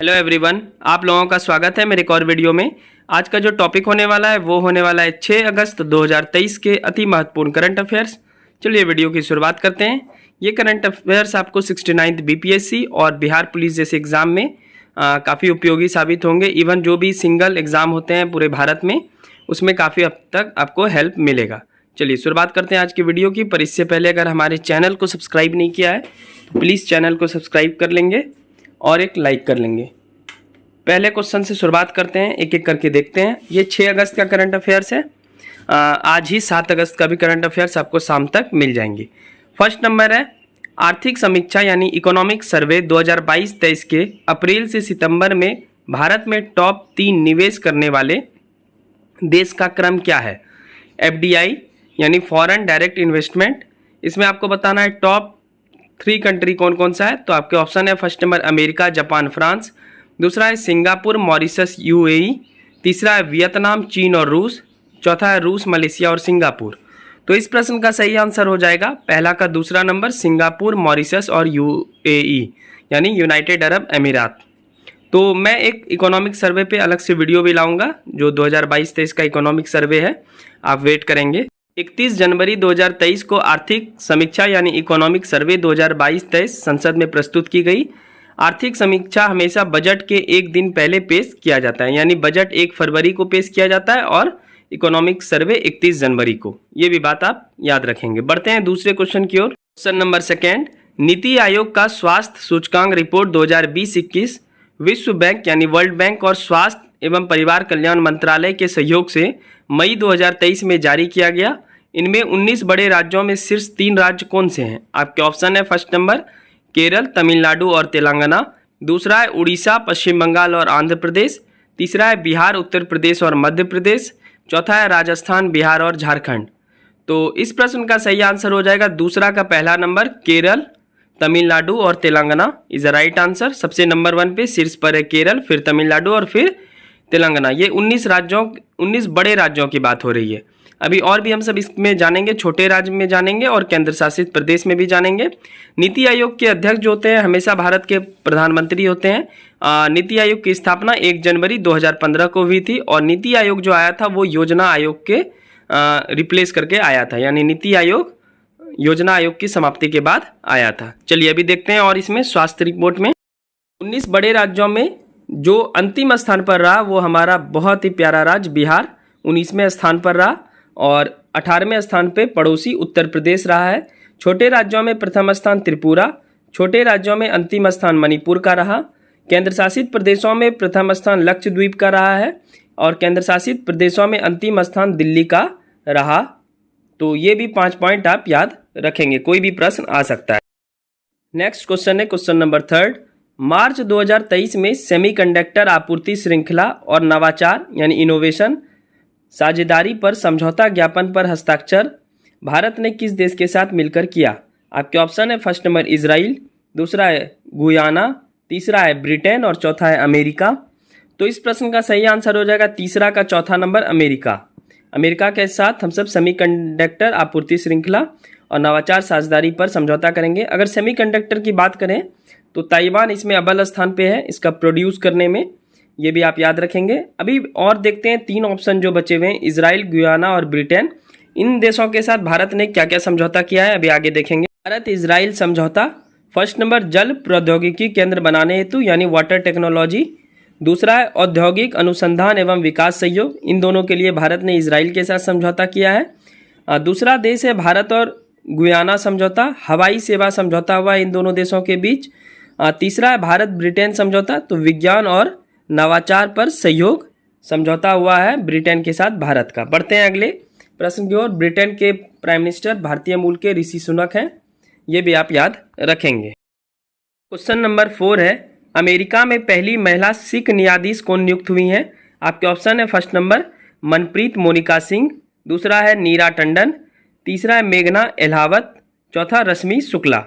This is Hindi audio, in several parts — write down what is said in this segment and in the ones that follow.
हेलो एवरीवन, आप लोगों का स्वागत है मेरे एक और वीडियो में। आज का जो टॉपिक होने वाला है वो होने वाला है 6 अगस्त 2023 के अति महत्वपूर्ण करंट अफेयर्स। चलिए वीडियो की शुरुआत करते हैं। ये करंट अफेयर्स आपको 69th बीपीएससी और बिहार पुलिस जैसे एग्ज़ाम में काफ़ी उपयोगी साबित होंगे। इवन जो भी सिंगल एग्ज़ाम होते हैं पूरे भारत में, उसमें काफ़ी हद तक आपको हेल्प मिलेगा। चलिए शुरुआत करते हैं आज की वीडियो की। पर इससे पहले अगर हमारे चैनल को सब्सक्राइब नहीं किया है तो प्लीज़ चैनल को सब्सक्राइब कर लेंगे और एक लाइक कर लेंगे। पहले क्वेश्चन से शुरुआत करते हैं, एक एक करके देखते हैं। ये 6 अगस्त का करंट अफेयर्स है। आज ही 7 अगस्त का भी करंट अफेयर्स आपको शाम तक मिल जाएंगे। फर्स्ट नंबर है आर्थिक समीक्षा यानी इकोनॉमिक सर्वे 2022-23 के अप्रैल से सितंबर में भारत में टॉप 3 निवेश करने वाले देश का क्रम क्या है। एफडीआई यानी फॉरेन डायरेक्ट इन्वेस्टमेंट, इसमें आपको बताना है टॉप 3 कंट्री कौन कौन सा है। तो आपके ऑप्शन है first number America, Japan, France, दूसरा है सिंगापुर, मॉरिशस, यूएई, तीसरा है वियतनाम, चीन और रूस, चौथा है रूस, मलेशिया और सिंगापुर। तो इस प्रश्न का सही आंसर हो जाएगा पहला का दूसरा नंबर, सिंगापुर, मॉरिशस और यूएई यानी यूनाइटेड अरब अमीरात। तो मैं एक इकोनॉमिक सर्वे पे अलग से वीडियो भी लाऊंगा, जो 2022-23 का इकोनॉमिक सर्वे है, आप वेट करेंगे। 31 जनवरी 2023 को आर्थिक समीक्षा यानी इकोनॉमिक सर्वे 2022-23 संसद में प्रस्तुत की गई। आर्थिक समीक्षा हमेशा बजट के एक दिन पहले पेश किया जाता है, यानी बजट 1 फरवरी को पेश किया जाता है और इकोनॉमिक सर्वे 31 जनवरी को। ये भी बात आप याद रखेंगे। बढ़ते हैं दूसरे क्वेश्चन की ओर। Question number second, NITI Aayog का स्वास्थ्य सूचकांक रिपोर्ट 2020-21 विश्व बैंक यानी वर्ल्ड बैंक और स्वास्थ्य एवं परिवार कल्याण मंत्रालय के सहयोग से मई 2023 में जारी किया गया। इनमें 19 बड़े राज्यों में शीर्ष 3 राज्य कौन से हैं। आपके ऑप्शन है फर्स्ट नंबर केरल, तमिलनाडु और तेलंगाना, दूसरा है उड़ीसा, पश्चिम बंगाल और आंध्र प्रदेश, तीसरा है बिहार, उत्तर प्रदेश और मध्य प्रदेश, चौथा है राजस्थान, बिहार और झारखंड। तो इस प्रश्न का सही आंसर हो जाएगा दूसरा का पहला नंबर, केरल, तमिलनाडु और Telangana is a right answer. सबसे नंबर 1 पे शीर्ष पर है केरल, फिर तमिलनाडु और फिर तेलंगाना। ये 19 बड़े राज्यों की बात हो रही है। अभी और भी हम सब इसमें जानेंगे, छोटे राज्य में जानेंगे और केंद्र शासित प्रदेश में भी जानेंगे। नीति आयोग के अध्यक्ष जो होते हैं हमेशा भारत के प्रधानमंत्री होते हैं। नीति आयोग की स्थापना 1 जनवरी 2015 को हुई थी और नीति आयोग जो आया था वो योजना आयोग के रिप्लेस करके आया था, यानी नीति आयोग योजना आयोग की समाप्ति के बाद आया था। चलिए अभी देखते हैं। और इसमें स्वास्थ्य रिपोर्ट में 19 बड़े राज्यों में जो अंतिम स्थान पर रहा वो हमारा बहुत ही प्यारा राज्य बिहार 19वें स्थान पर रहा और 18वें स्थान पे पड़ोसी उत्तर प्रदेश रहा है। छोटे राज्यों में प्रथम स्थान त्रिपुरा, छोटे राज्यों में अंतिम स्थान मणिपुर का रहा। केंद्र शासित प्रदेशों में प्रथम स्थान लक्षद्वीप का रहा है और केंद्र शासित प्रदेशों में अंतिम स्थान दिल्ली का रहा। तो ये भी 5 पॉइंट आप याद रखेंगे, कोई भी प्रश्न आ सकता है। नेक्स्ट क्वेश्चन है क्वेश्चन नंबर 3, मार्च 2023 में सेमीकंडक्टर आपूर्ति श्रृंखला और नवाचार यानी इनोवेशन साझेदारी पर समझौता ज्ञापन पर हस्ताक्षर भारत ने किस देश के साथ मिलकर किया। आपके ऑप्शन है फर्स्ट नंबर इजराइल, दूसरा है गुयाना, तीसरा है ब्रिटेन और चौथा है अमेरिका। तो इस प्रश्न का सही आंसर हो जाएगा तीसरा का चौथा नंबर अमेरिका। अमेरिका के साथ हम सब सेमीकंडक्टर आपूर्ति श्रृंखला और नवाचार साझेदारी पर समझौता करेंगे। अगर सेमीकंडक्टर की बात करें तो ताइवान इसमें अव्वल स्थान पे है इसका प्रोड्यूस करने में, ये भी आप याद रखेंगे। अभी और देखते हैं 3 ऑप्शन जो बचे हुए हैं, इजराइल, गुयाना और ब्रिटेन। इन देशों के साथ भारत ने क्या क्या समझौता किया है अभी आगे देखेंगे। भारत इजराइल समझौता, फर्स्ट नंबर जल प्रौद्योगिकी केंद्र बनाने हेतु यानी वाटर टेक्नोलॉजी, दूसरा है औद्योगिक अनुसंधान एवं विकास सहयोग। इन दोनों के लिए भारत ने इजराइल के साथ समझौता किया है। दूसरा देश है भारत और गुयाना समझौता, हवाई सेवा समझौता हुआ इन दोनों देशों के बीच। तीसरा है भारत ब्रिटेन समझौता, तो विज्ञान और नवाचार पर सहयोग समझौता हुआ है ब्रिटेन के साथ भारत का। बढ़ते हैं अगले प्रश्न की ओर। ब्रिटेन के प्राइम मिनिस्टर भारतीय मूल के ऋषि सुनक हैं, ये भी आप याद रखेंगे। क्वेश्चन नंबर 4 है, अमेरिका में पहली महिला सिख न्यायाधीश कौन नियुक्त हुई हैं। आपके ऑप्शन है first number Manpreet Monica Singh, दूसरा है नीरा टंडन, तीसरा है मेघना एलावत, चौथा रश्मि शुक्ला।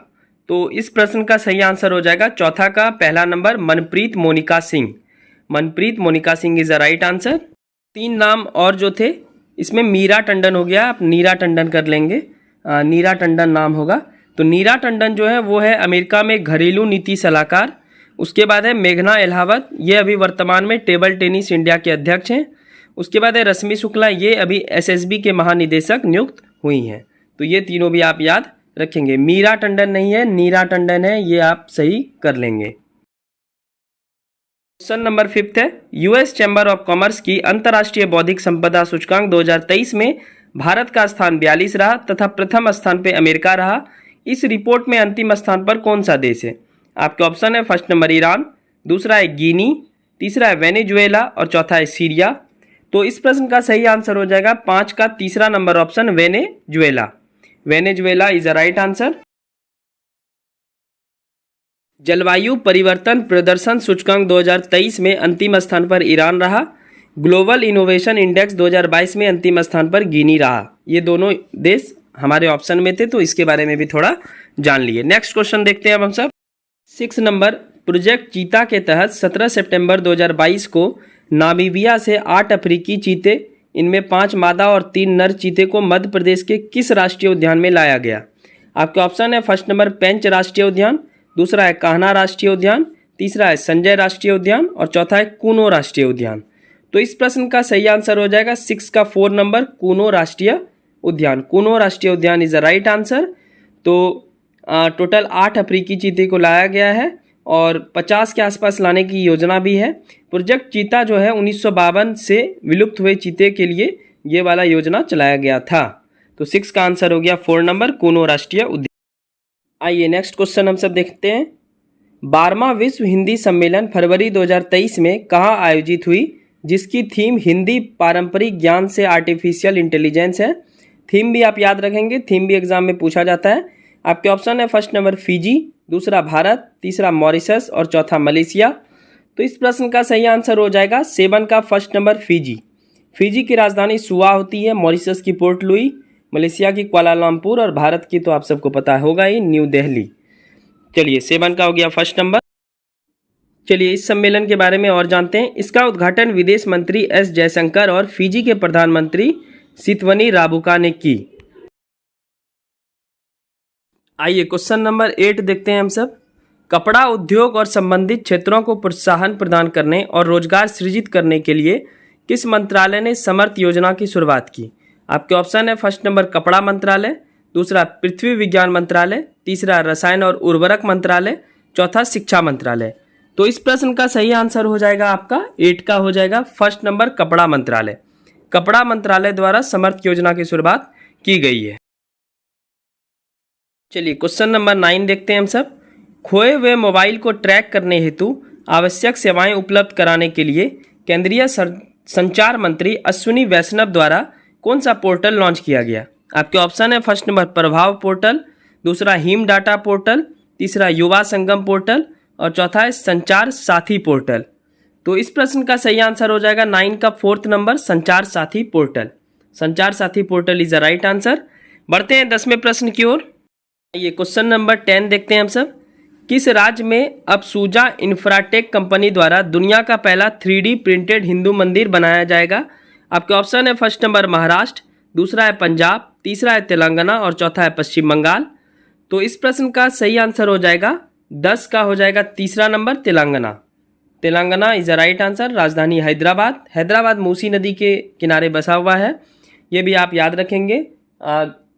तो इस प्रश्न का सही आंसर हो जाएगा चौथा का पहला number Manpreet Monica Singh. Manpreet Monica Singh is the right answer. 3 नाम और जो थे इसमें मीरा टंडन हो गया, आप नीरा टंडन कर लेंगे, नीरा टंडन नाम होगा। तो नीरा टंडन जो है वो है अमेरिका में घरेलू नीति सलाहकार। उसके बाद है मेघना एलाहाबाद, ये अभी वर्तमान में टेबल टेनिस इंडिया के अध्यक्ष हैं। उसके बाद है रश्मि शुक्ला, ये अभी एसएसबी के महानिदेशक नियुक्त हुई हैं। तो ये तीनों भी आप याद रखेंगे। मीरा टंडन नहीं है, नीरा टंडन है, ये आप सही कर लेंगे। क्वेश्चन नंबर 5 है, यूएस चैम्बर ऑफ कॉमर्स की अंतर्राष्ट्रीय बौद्धिक संपदा सूचकांक 2023 में भारत का स्थान 42 रहा तथा प्रथम स्थान पे अमेरिका रहा। इस रिपोर्ट में अंतिम स्थान पर कौन सा देश है? आपके ऑप्शन है फर्स्ट नंबर ईरान, दूसरा है गिनी, तीसरा है वेनेजुएला और चौथा है सीरिया। तो इस प्रश्न का सही आंसर हो जाएगा 5 का तीसरा number option Venezuela. Venezuela is a right answer. जलवायु परिवर्तन प्रदर्शन सूचकांक 2023 में अंतिम स्थान पर ईरान रहा। ग्लोबल इनोवेशन इंडेक्स 2022 में अंतिम स्थान पर गिनी रहा। ये दोनों देश हमारे ऑप्शन में थे, तो इसके बारे में भी थोड़ा जान लिए। नेक्स्ट क्वेश्चन देखते हैं अब हम सब। 6 नंबर, प्रोजेक्ट चीता के तहत 17 सितंबर 2022 को नामीबिया से 8 अफ्रीकी चीते, इनमें 5 मादा और 3 नर चीते को मध्य प्रदेश के किस राष्ट्रीय उद्यान में लाया गया? आपके ऑप्शन है फर्स्ट नंबर पेंच राष्ट्रीय उद्यान, दूसरा है कान्हा राष्ट्रीय उद्यान, तीसरा है संजय राष्ट्रीय उद्यान और चौथा है कूनो राष्ट्रीय उद्यान। तो इस प्रश्न का सही आंसर हो जाएगा 6 का 4 नंबर कूनो राष्ट्रीय उद्यान। कूनो राष्ट्रीय उद्यान इज अ राइट आंसर। तो टोटल 8 अफ्रीकी चीते को लाया गया है और 50 के आसपास लाने की योजना भी है। प्रोजेक्ट चीता जो है 1952 से विलुप्त हुए चीते के लिए ये वाला योजना चलाया गया था। तो 6 का आंसर हो गया 4 नंबर कूनो राष्ट्रीय उद्यान। आइए नेक्स्ट क्वेश्चन हम सब देखते हैं। 12वां विश्व हिंदी सम्मेलन फरवरी 2023 में कहाँ आयोजित हुई, जिसकी थीम हिंदी पारंपरिक ज्ञान से आर्टिफिशियल इंटेलिजेंस है? थीम भी आप याद रखेंगे, थीम भी एग्जाम में पूछा जाता है। आपके ऑप्शन है फर्स्ट नंबर फिजी, दूसरा भारत, तीसरा मॉरिशस और चौथा मलेशिया। तो इस प्रश्न का सही आंसर हो जाएगा 7 का फर्स्ट नंबर फिजी। फिजी की राजधानी सुआ होती है, मॉरिशस की पोर्ट लुई, मलेशिया की कुआलालंपुर और भारत की तो आप सबको पता होगा ही न्यू दिल्ली। चलिए 7 का हो गया फर्स्ट नंबर। चलिए इस सम्मेलन के बारे में और जानते हैं। इसका उद्घाटन विदेश मंत्री एस जयशंकर और फिजी के प्रधानमंत्री सितवनी राबुका ने की। आइए क्वेश्चन नंबर 8 देखते हैं हम सब। कपड़ा उद्योग और संबंधित क्षेत्रों को प्रोत्साहन प्रदान करने और रोजगार सृजित करने के लिए किस मंत्रालय ने समर्थ योजना की शुरुआत की? आपके ऑप्शन है फर्स्ट नंबर कपड़ा मंत्रालय, दूसरा पृथ्वी विज्ञान मंत्रालय, तीसरा रसायन और उर्वरक मंत्रालय, चौथा शिक्षा मंत्रालय। तो इस प्रश्न का सही आंसर हो जाएगा आपका 8 का हो जाएगा फर्स्ट नंबर कपड़ा मंत्रालय। कपड़ा मंत्रालय द्वारा समर्थ योजना की शुरुआत की गई है। चलिए क्वेश्चन नंबर 9 देखते हैं हम सब। खोए हुए मोबाइल को ट्रैक करने हेतु आवश्यक सेवाएं उपलब्ध कराने के लिए केंद्रीय संचार मंत्री अश्विनी वैष्णव द्वारा कौन सा पोर्टल लॉन्च किया गया? आपके ऑप्शन है फर्स्ट नंबर प्रभाव पोर्टल, दूसरा हिम डाटा पोर्टल, तीसरा युवा संगम पोर्टल और चौथा है संचार साथी पोर्टल। तो इस प्रश्न का सही आंसर हो जाएगा 9 का 4th नंबर संचार साथी पोर्टल। संचार साथी portal is a right answer. बढ़ते हैं 10वें प्रश्न की ओर। ये क्वेश्चन नंबर 10 देखते हैं हम सब। किस राज्य में अफसूजा इंफ्राटेक कंपनी द्वारा दुनिया का पहला 3D प्रिंटेड हिंदू मंदिर बनाया जाएगा? आपके ऑप्शन है फर्स्ट नंबर महाराष्ट्र, दूसरा है पंजाब, तीसरा है तेलंगाना और चौथा है पश्चिम बंगाल। तो इस प्रश्न का सही आंसर हो जाएगा 10 का हो जाएगा तीसरा number Telangana. Telangana is a right answer. राजधानी हैदराबाद, हैदराबाद मूसी नदी के किनारे बसा हुआ है, ये भी आप याद रखेंगे।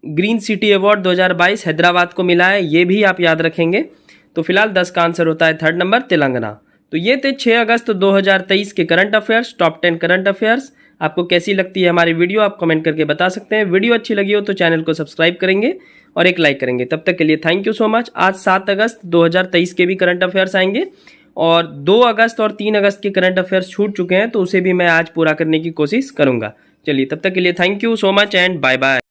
ग्रीन सिटी अवार्ड 2022 हैदराबाद को मिला है, ये भी आप याद रखेंगे। तो फिलहाल 10 का आंसर होता है 3rd नंबर तेलंगाना। तो ये थे 6 अगस्त 2023 के current affairs, top 10 current affairs. आपको कैसी लगती है हमारी वीडियो, आप कमेंट करके बता सकते हैं। वीडियो अच्छी लगी हो तो चैनल को सब्सक्राइब करेंगे और एक लाइक करेंगे। तब तक के लिए थैंक यू सो मच। आज 7 अगस्त 2023 के भी करंट अफेयर्स आएंगे और 2 अगस्त और 3 अगस्त के करंट अफेयर्स छूट चुके हैं, तो उसे भी मैं आज पूरा करने की कोशिश करूंगा। चलिए तब तक के लिए thank you so much and bye bye.